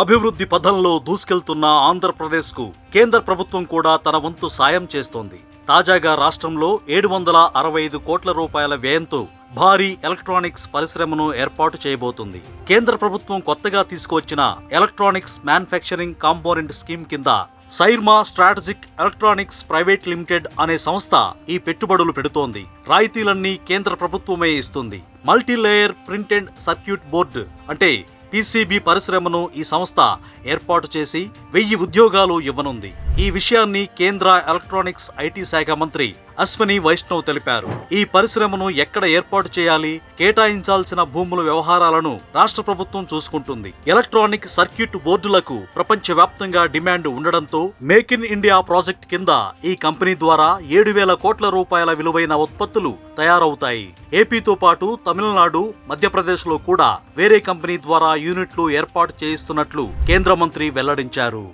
అభివృద్ధి పథంలో దూసుకెళ్తున్న ఆంధ్రప్రదేశ్కు కేంద్ర ప్రభుత్వం కూడా తన వంతు సాయం చేస్తోంది. తాజాగా రాష్ట్రంలో 765 కోట్ల రూపాయల వ్యయంతో భారీ ఎలక్ట్రానిక్స్ పరిశ్రమను ఏర్పాటు చేయబోతుంది. కేంద్ర ప్రభుత్వం కొత్తగా తీసుకువచ్చిన ఎలక్ట్రానిక్స్ మ్యానుఫ్యాక్చరింగ్ కాంపోనెంట్ స్కీమ్ కింద సైర్మా స్ట్రాటజిక్ ఎలక్ట్రానిక్స్ ప్రైవేట్ లిమిటెడ్ అనే సంస్థ ఈ పెట్టుబడులు పెడుతోంది. రాయితీలన్నీ కేంద్ర ప్రభుత్వమే ఇస్తుంది. మల్టీలేయర్ ప్రింటెడ్ సర్క్యూట్ బోర్డు అంటే పీసీబీ పరిశ్రమను ఈ సంస్థ ఏర్పాటు చేసి 1000 ఉద్యోగాలు ఇవ్వనుంది. ఈ విషయాన్ని కేంద్ర ఎలక్ట్రానిక్స్ ఐటీ శాఖ మంత్రి అశ్విని వైష్ణవ్ తెలిపారు. ఈ పరిశ్రమను ఎక్కడ ఏర్పాటు చేయాలి, కేటాయించాల్సిన భూముల వ్యవహారాలను రాష్ట్ర ప్రభుత్వం చూసుకుంటుంది. ఎలక్ట్రానిక్ సర్క్యూట్ బోర్డులకు ప్రపంచవ్యాప్తంగా డిమాండ్ ఉండడంతో మేక్ ఇన్ ఇండియా ప్రాజెక్ట్ కింద ఈ కంపెనీ ద్వారా 7,000 కోట్ల రూపాయల విలువైన ఉత్పత్తులు తయారవుతాయి. ఏపీతో పాటు తమిళనాడు, మధ్యప్రదేశ్ లో కూడా వేరే కంపెనీ ద్వారా యూనిట్లు ఏర్పాటు చేయిస్తున్నట్లు కేంద్ర మంత్రి వెల్లడించారు.